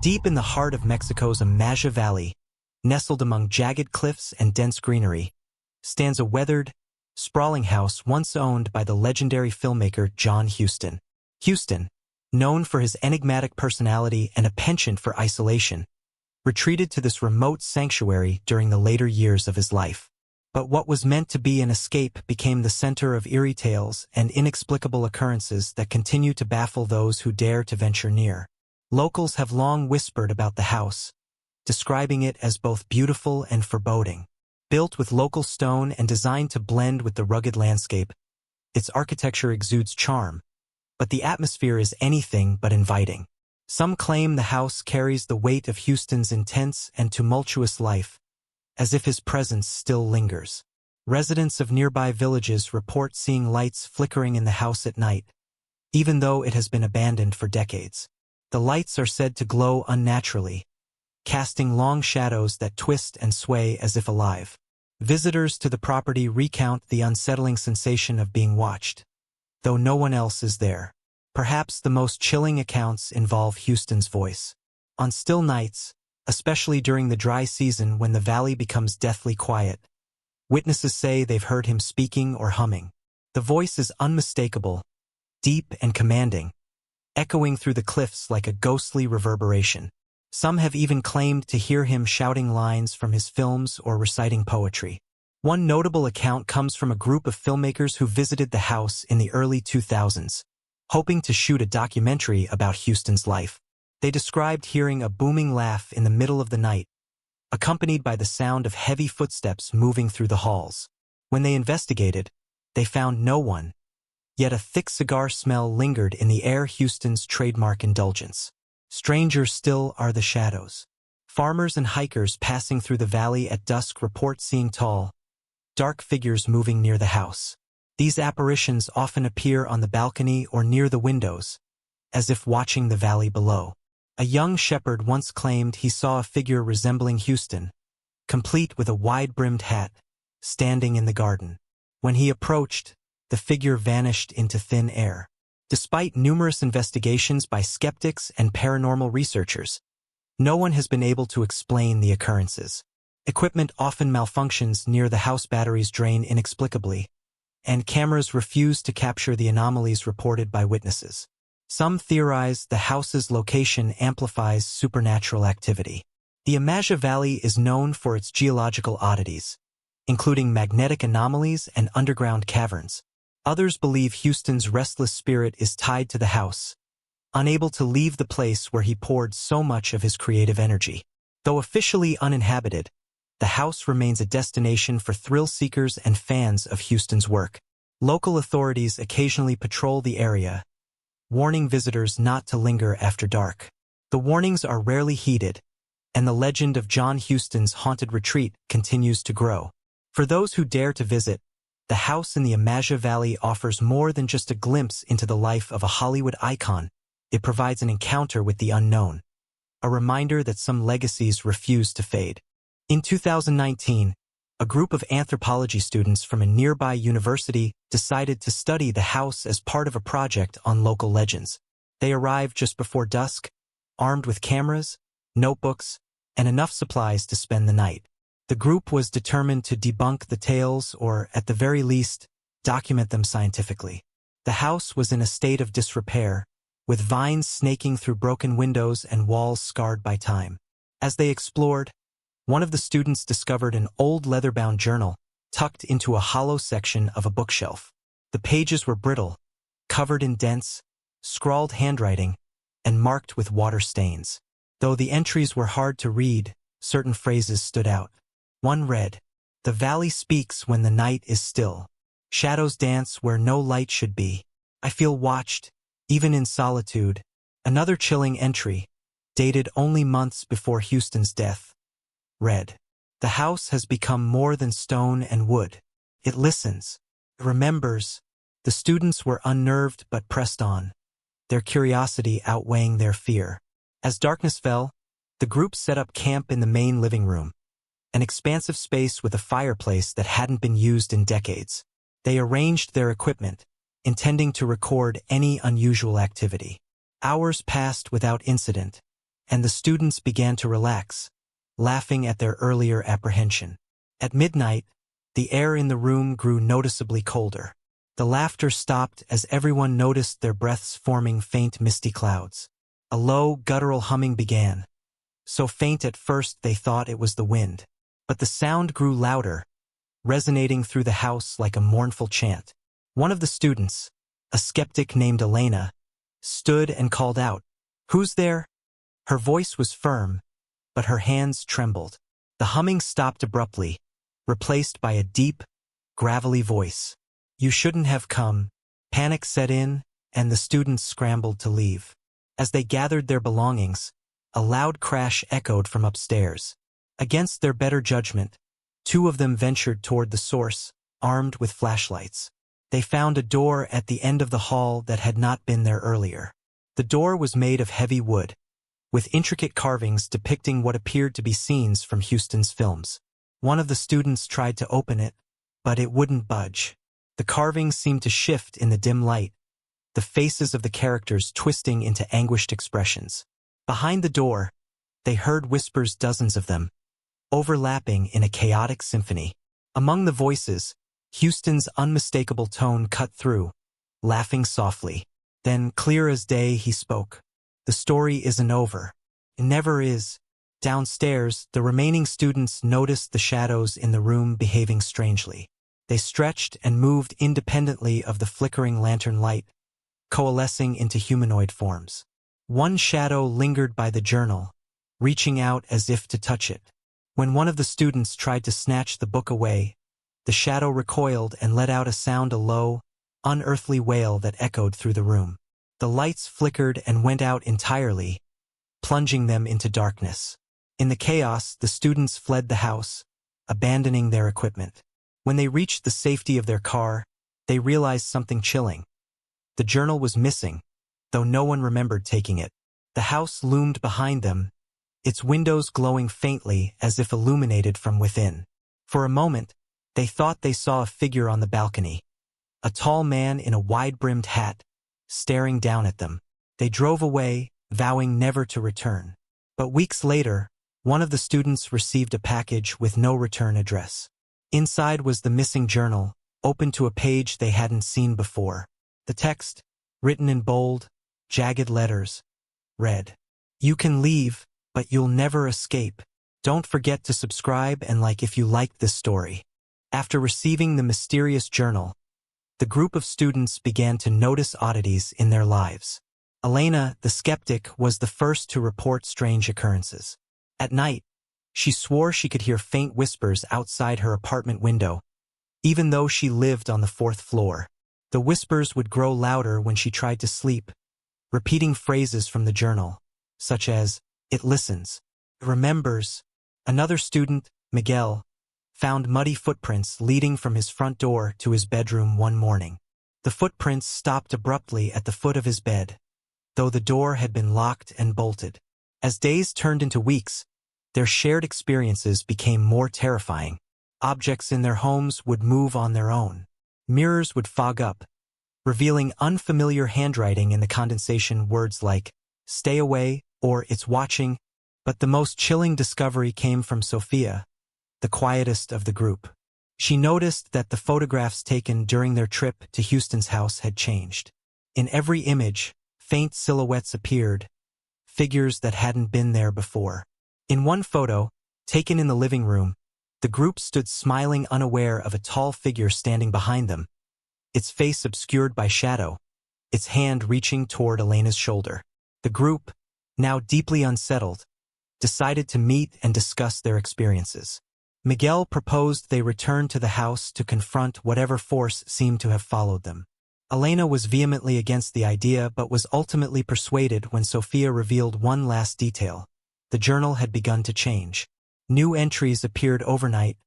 Deep in the heart of Mexico's Amasya Valley, nestled among jagged cliffs and dense greenery, stands a weathered, sprawling house once owned by the legendary filmmaker John Huston. Huston, known for his enigmatic personality and a penchant for isolation, retreated to this remote sanctuary during the later years of his life. But what was meant to be an escape became the center of eerie tales and inexplicable occurrences that continue to baffle those who dare to venture near. Locals have long whispered about the house, describing it as both beautiful and foreboding. Built with local stone and designed to blend with the rugged landscape, its architecture exudes charm, but the atmosphere is anything but inviting. Some claim the house carries the weight of Huston's intense and tumultuous life, as if his presence still lingers. Residents of nearby villages report seeing lights flickering in the house at night, even though it has been abandoned for decades. The lights are said to glow unnaturally, casting long shadows that twist and sway as if alive. Visitors to the property recount the unsettling sensation of being watched, though no one else is there. Perhaps the most chilling accounts involve Huston's voice. On still nights, especially during the dry season when the valley becomes deathly quiet, witnesses say they've heard him speaking or humming. The voice is unmistakable, deep and commanding, echoing through the cliffs like a ghostly reverberation. Some have even claimed to hear him shouting lines from his films or reciting poetry. One notable account comes from a group of filmmakers who visited the house in the early 2000s, hoping to shoot a documentary about Huston's life. They described hearing a booming laugh in the middle of the night, accompanied by the sound of heavy footsteps moving through the halls. When they investigated, they found no one, yet a thick cigar smell lingered in the air, Huston's trademark indulgence. Stranger still are the shadows. Farmers and hikers passing through the valley at dusk report seeing tall, dark figures moving near the house. These apparitions often appear on the balcony or near the windows, as if watching the valley below. A young shepherd once claimed he saw a figure resembling Huston, complete with a wide-brimmed hat, standing in the garden. When he approached, the figure vanished into thin air. Despite numerous investigations by skeptics and paranormal researchers, no one has been able to explain the occurrences. Equipment often malfunctions near the house, batteries drain inexplicably, and cameras refuse to capture the anomalies reported by witnesses. Some theorize the house's location amplifies supernatural activity. The Amasya Valley is known for its geological oddities, including magnetic anomalies and underground caverns. Others believe Huston's restless spirit is tied to the house, unable to leave the place where he poured so much of his creative energy. Though officially uninhabited, the house remains a destination for thrill-seekers and fans of Huston's work. Local authorities occasionally patrol the area, warning visitors not to linger after dark. The warnings are rarely heeded, and the legend of John Huston's haunted retreat continues to grow. For those who dare to visit, the house in the Amasya Valley offers more than just a glimpse into the life of a Hollywood icon. It provides an encounter with the unknown, a reminder that some legacies refuse to fade. In 2019, a group of anthropology students from a nearby university decided to study the house as part of a project on local legends. They arrived just before dusk, armed with cameras, notebooks, and enough supplies to spend the night. The group was determined to debunk the tales or, at the very least, document them scientifically. The house was in a state of disrepair, with vines snaking through broken windows and walls scarred by time. As they explored, one of the students discovered an old leather-bound journal tucked into a hollow section of a bookshelf. The pages were brittle, covered in dense, scrawled handwriting, and marked with water stains. Though the entries were hard to read, certain phrases stood out. One read, "The valley speaks when the night is still. Shadows dance where no light should be. I feel watched, even in solitude." Another chilling entry, dated only months before Huston's death, read, "The house has become more than stone and wood. It listens, it remembers." The students were unnerved but pressed on, their curiosity outweighing their fear. As darkness fell, the group set up camp in the main living room, an expansive space with a fireplace that hadn't been used in decades. They arranged their equipment, intending to record any unusual activity. Hours passed without incident, and the students began to relax, laughing at their earlier apprehension. At midnight, the air in the room grew noticeably colder. The laughter stopped as everyone noticed their breaths forming faint misty clouds. A low, guttural humming began, so faint at first they thought it was the wind. But the sound grew louder, resonating through the house like a mournful chant. One of the students, a skeptic named Elena, stood and called out, "Who's there?" Her voice was firm, but her hands trembled. The humming stopped abruptly, replaced by a deep, gravelly voice. "You shouldn't have come." Panic set in, and the students scrambled to leave. As they gathered their belongings, a loud crash echoed from upstairs. Against their better judgment, two of them ventured toward the source, armed with flashlights. They found a door at the end of the hall that had not been there earlier. The door was made of heavy wood, with intricate carvings depicting what appeared to be scenes from Huston's films. One of the students tried to open it, but it wouldn't budge. The carvings seemed to shift in the dim light, the faces of the characters twisting into anguished expressions. Behind the door, they heard whispers, dozens of them, overlapping in a chaotic symphony. Among the voices, Huston's unmistakable tone cut through, laughing softly. Then, clear as day, he spoke. "The story isn't over. It never is." Downstairs, the remaining students noticed the shadows in the room behaving strangely. They stretched and moved independently of the flickering lantern light, coalescing into humanoid forms. One shadow lingered by the journal, reaching out as if to touch it. When one of the students tried to snatch the book away, the shadow recoiled and let out a sound, a low, unearthly wail that echoed through the room. The lights flickered and went out entirely, plunging them into darkness. In the chaos, the students fled the house, abandoning their equipment. When they reached the safety of their car, they realized something chilling. The journal was missing, though no one remembered taking it. The house loomed behind them, its windows glowing faintly as if illuminated from within. For a moment, they thought they saw a figure on the balcony, a tall man in a wide-brimmed hat, staring down at them. They drove away, vowing never to return. But weeks later, one of the students received a package with no return address. Inside was the missing journal, open to a page they hadn't seen before. The text, written in bold, jagged letters, read, "You can leave, but you'll never escape. Don't forget to subscribe and like if you liked this story." After receiving the mysterious journal, the group of students began to notice oddities in their lives. Elena, the skeptic, was the first to report strange occurrences. At night, she swore she could hear faint whispers outside her apartment window, even though she lived on the 4th floor. The whispers would grow louder when she tried to sleep, repeating phrases from the journal, such as, "It listens, it remembers." Another student, Miguel, found muddy footprints leading from his front door to his bedroom one morning. The footprints stopped abruptly at the foot of his bed, though the door had been locked and bolted. As days turned into weeks, their shared experiences became more terrifying. Objects in their homes would move on their own. Mirrors would fog up, revealing unfamiliar handwriting in the condensation, words like, "Stay away," or "It's watching." But the most chilling discovery came from Sophia, the quietest of the group. She noticed that the photographs taken during their trip to Huston's house had changed. In every image, faint silhouettes appeared, figures that hadn't been there before. In one photo, taken in the living room, the group stood smiling, unaware of a tall figure standing behind them, its face obscured by shadow, its hand reaching toward Elena's shoulder. The group, now deeply unsettled, decided to meet and discuss their experiences. Miguel proposed they return to the house to confront whatever force seemed to have followed them. Elena was vehemently against the idea but was ultimately persuaded when Sophia revealed one last detail. The journal had begun to change. New entries appeared overnight,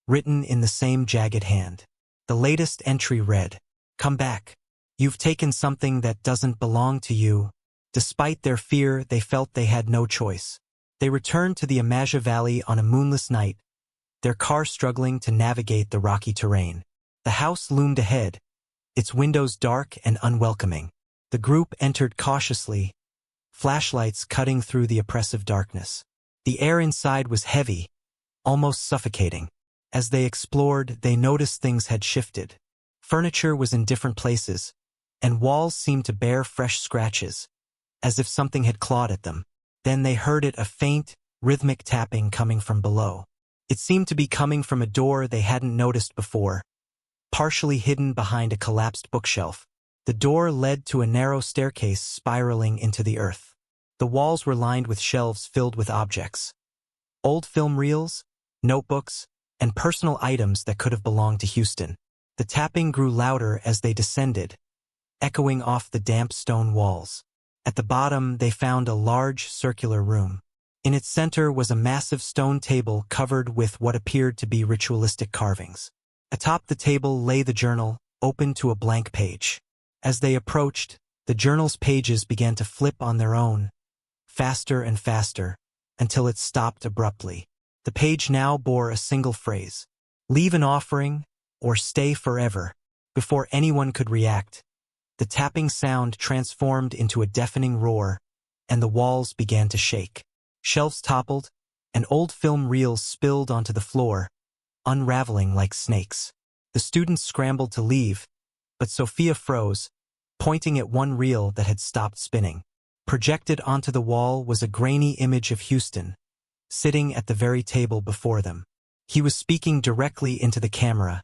written in the same jagged hand. The latest entry read, "Come back. You've taken something that doesn't belong to you." Despite their fear, they felt they had no choice. They returned to the Amasya Valley on a moonless night, their car struggling to navigate the rocky terrain. The house loomed ahead, its windows dark and unwelcoming. The group entered cautiously, flashlights cutting through the oppressive darkness. The air inside was heavy, almost suffocating. As they explored, they noticed things had shifted. Furniture was in different places, and walls seemed to bear fresh scratches, as if something had clawed at them. Then they heard a faint, rhythmic tapping coming from below. It seemed to be coming from a door they hadn't noticed before, partially hidden behind a collapsed bookshelf. The door led to a narrow staircase spiraling into the earth. The walls were lined with shelves filled with objects. Old film reels, notebooks, and personal items that could have belonged to Huston. The tapping grew louder as they descended, echoing off the damp stone walls. At the bottom, they found a large circular room. In its center was a massive stone table covered with what appeared to be ritualistic carvings. Atop the table lay the journal, open to a blank page. As they approached, the journal's pages began to flip on their own, faster and faster, until it stopped abruptly. The page now bore a single phrase: "Leave an offering, or stay forever." Before anyone could react, the tapping sound transformed into a deafening roar, and the walls began to shake. Shelves toppled, and old film reels spilled onto the floor, unraveling like snakes. The students scrambled to leave, but Sophia froze, pointing at one reel that had stopped spinning. Projected onto the wall was a grainy image of Huston, sitting at the very table before them. He was speaking directly into the camera,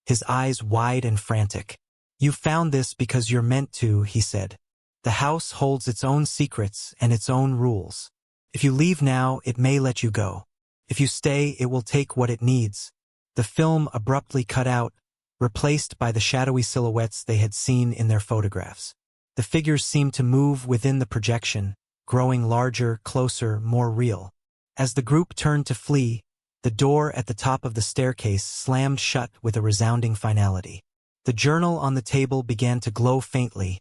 his eyes wide and frantic. "You found this because you're meant to," he said. "The house holds its own secrets and its own rules. If you leave now, it may let you go. If you stay, it will take what it needs." The film abruptly cut out, replaced by the shadowy silhouettes they had seen in their photographs. The figures seemed to move within the projection, growing larger, closer, more real. As the group turned to flee, the door at the top of the staircase slammed shut with a resounding finality. The journal on the table began to glow faintly,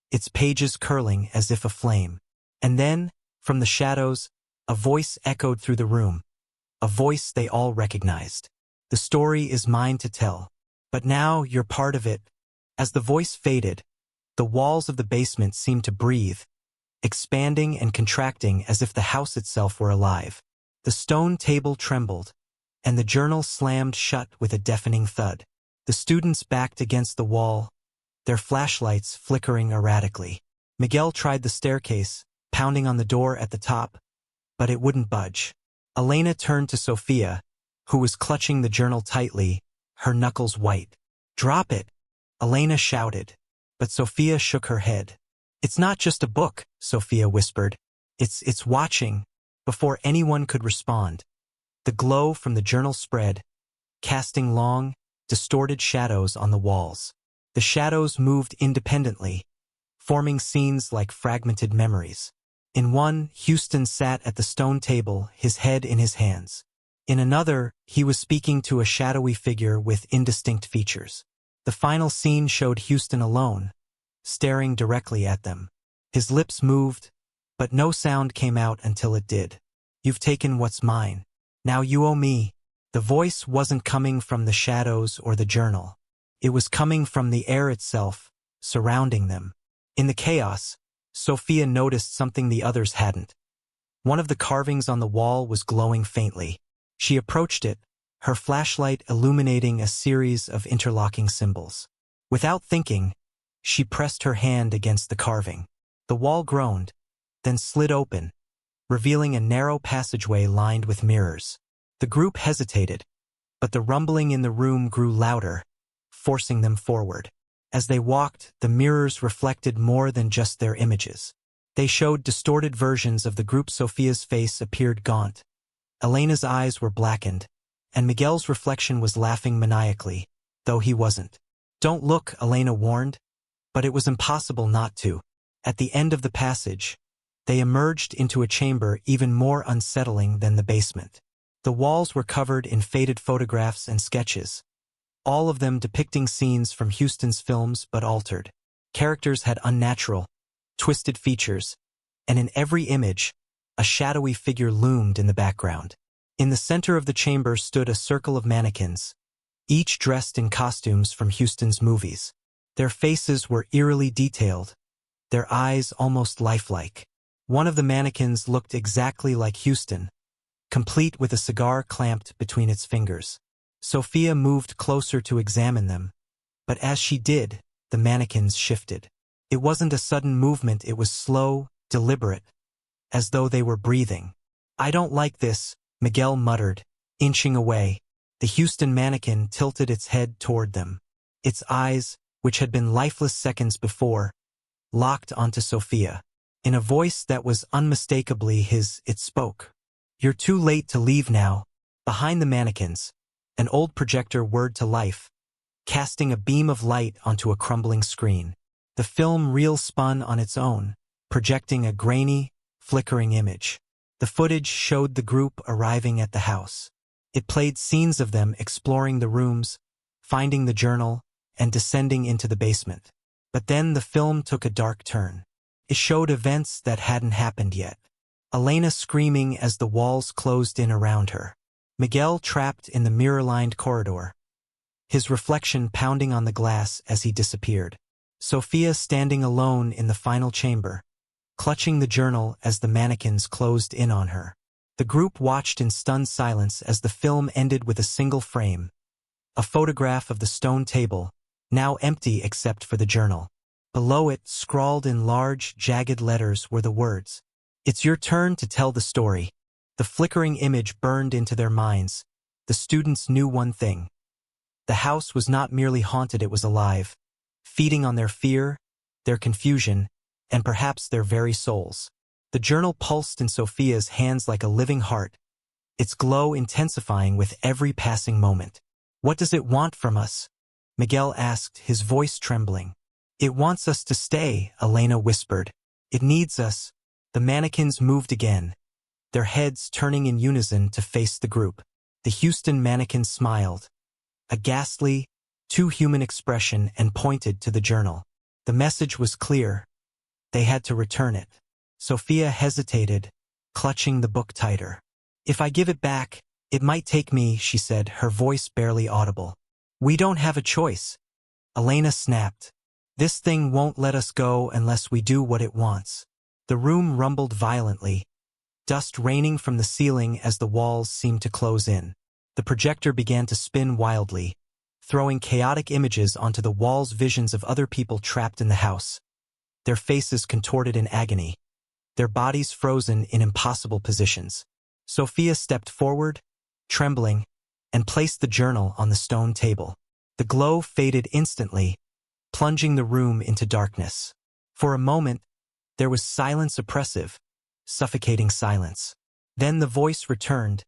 its pages curling as if aflame. And then, from the shadows, a voice echoed through the room, a voice they all recognized. "The story is mine to tell, but now you're part of it." As the voice faded, the walls of the basement seemed to breathe, expanding and contracting as if the house itself were alive. The stone table trembled, and the journal slammed shut with a deafening thud. The students backed against the wall, their flashlights flickering erratically. Miguel tried the staircase, pounding on the door at the top, but it wouldn't budge. Elena turned to Sophia, who was clutching the journal tightly, her knuckles white. "Drop it," Elena shouted, but Sophia shook her head. "It's not just a book," Sophia whispered. It's watching." Before anyone could respond, the glow from the journal spread, casting long, distorted shadows on the walls. The shadows moved independently, forming scenes like fragmented memories. In one, Huston sat at the stone table, his head in his hands. In another, he was speaking to a shadowy figure with indistinct features. The final scene showed Huston alone, staring directly at them. His lips moved, but no sound came out until it did. "You've taken what's mine. Now you owe me." The voice wasn't coming from the shadows or the journal. It was coming from the air itself, surrounding them. In the chaos, Sophia noticed something the others hadn't. One of the carvings on the wall was glowing faintly. She approached it, her flashlight illuminating a series of interlocking symbols. Without thinking, she pressed her hand against the carving. The wall groaned, then slid open, revealing a narrow passageway lined with mirrors. The group hesitated, but the rumbling in the room grew louder, forcing them forward. As they walked, the mirrors reflected more than just their images. They showed distorted versions of the group. Sophia's face appeared gaunt. Elena's eyes were blackened, and Miguel's reflection was laughing maniacally, though he wasn't. "Don't look," Elena warned, but it was impossible not to. At the end of the passage, they emerged into a chamber even more unsettling than the basement. The walls were covered in faded photographs and sketches, all of them depicting scenes from Huston's films but altered. Characters had unnatural, twisted features, and in every image, a shadowy figure loomed in the background. In the center of the chamber stood a circle of mannequins, each dressed in costumes from Huston's movies. Their faces were eerily detailed, their eyes almost lifelike. One of the mannequins looked exactly like Huston, complete with a cigar clamped between its fingers. Sophia moved closer to examine them, but as she did, the mannequins shifted. It wasn't a sudden movement, it was slow, deliberate, as though they were breathing. "I don't like this," Miguel muttered, inching away. The Huston mannequin tilted its head toward them. Its eyes, which had been lifeless seconds before, locked onto Sophia. In a voice that was unmistakably his, it spoke. "You're too late to leave now." Behind the mannequins, an old projector whirred to life, casting a beam of light onto a crumbling screen. The film reel spun on its own, projecting a grainy, flickering image. The footage showed the group arriving at the house. It played scenes of them exploring the rooms, finding the journal, and descending into the basement. But then the film took a dark turn. It showed events that hadn't happened yet. Elena screaming as the walls closed in around her. Miguel trapped in the mirror-lined corridor, his reflection pounding on the glass as he disappeared. Sophia standing alone in the final chamber, clutching the journal as the mannequins closed in on her. The group watched in stunned silence as the film ended with a single frame, a photograph of the stone table, now empty except for the journal. Below it, scrawled in large, jagged letters, were the words, "It's your turn to tell the story." The flickering image burned into their minds. The students knew one thing. The house was not merely haunted, it was alive, feeding on their fear, their confusion, and perhaps their very souls. The journal pulsed in Sophia's hands like a living heart, its glow intensifying with every passing moment. "What does it want from us?" Miguel asked, his voice trembling. "It wants us to stay," Elena whispered. "It needs us." The mannequins moved again, their heads turning in unison to face the group. The Huston mannequin smiled, a ghastly, too human expression, and pointed to the journal. The message was clear. They had to return it. Sophia hesitated, clutching the book tighter. "If I give it back, it might take me," she said, her voice barely audible. "We don't have a choice," Elena snapped. "This thing won't let us go unless we do what it wants." The room rumbled violently, dust raining from the ceiling as the walls seemed to close in. The projector began to spin wildly, throwing chaotic images onto the walls, visions of other people trapped in the house, their faces contorted in agony, their bodies frozen in impossible positions. Sophia stepped forward, trembling, and placed the journal on the stone table. The glow faded instantly, plunging the room into darkness. For a moment, there was silence, oppressive, suffocating silence. Then the voice returned,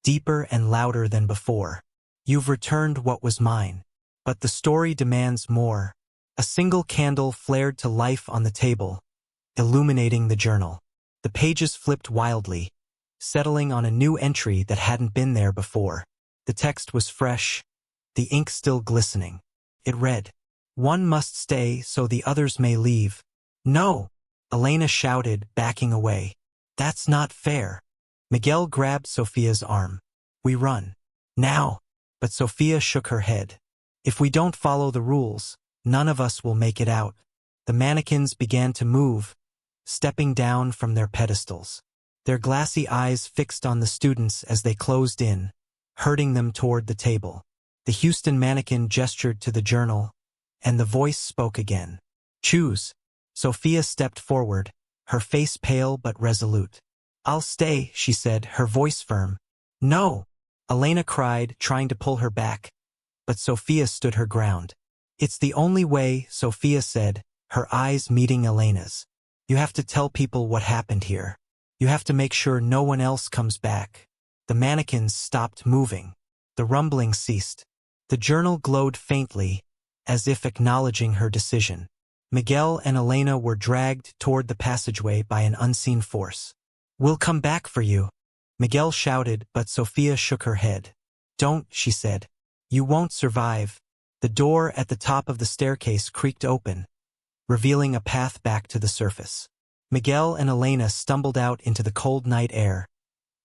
deeper and louder than before. "You've returned what was mine. But the story demands more." A single candle flared to life on the table, illuminating the journal. The pages flipped wildly, settling on a new entry that hadn't been there before. The text was fresh, the ink still glistening. It read, "One must stay so the others may leave." "No!" Elena shouted, backing away. "That's not fair." Miguel grabbed Sophia's arm. "We run. Now." But Sophia shook her head. "If we don't follow the rules, none of us will make it out." The mannequins began to move, stepping down from their pedestals, their glassy eyes fixed on the students as they closed in, herding them toward the table. The Huston mannequin gestured to the journal, and the voice spoke again. "Choose." Sophia stepped forward, her face pale but resolute. "I'll stay," she said, her voice firm. "No!" Elena cried, trying to pull her back, but Sophia stood her ground. "It's the only way," Sophia said, her eyes meeting Elena's. "You have to tell people what happened here. You have to make sure no one else comes back." The mannequins stopped moving. The rumbling ceased. The journal glowed faintly, as if acknowledging her decision. Miguel and Elena were dragged toward the passageway by an unseen force. "We'll come back for you," Miguel shouted, but Sophia shook her head. "Don't," she said. "You won't survive." The door at the top of the staircase creaked open, revealing a path back to the surface. Miguel and Elena stumbled out into the cold night air,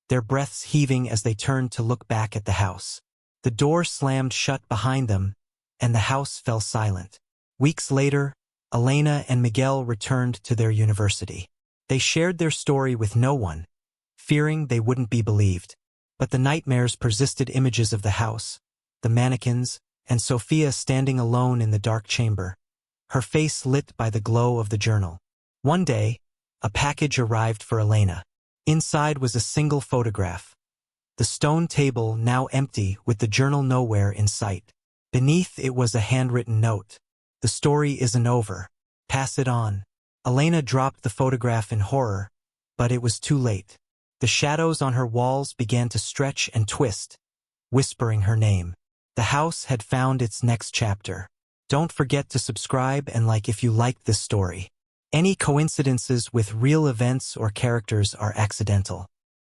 their breaths heaving as they turned to look back at the house. The door slammed shut behind them, and the house fell silent. Weeks later, Elena and Miguel returned to their university. They shared their story with no one, fearing they wouldn't be believed. But the nightmares persisted. Images of the house, the mannequins, and Sophia standing alone in the dark chamber, her face lit by the glow of the journal. One day, a package arrived for Elena. Inside was a single photograph. The stone table now empty with the journal nowhere in sight. Beneath it was a handwritten note. The story isn't over. Pass it on. Elena dropped the photograph in horror, but it was too late. The shadows on her walls began to stretch and twist, whispering her name. The house had found its next chapter. Don't forget to subscribe and like if you liked this story. Any coincidences with real events or characters are accidental.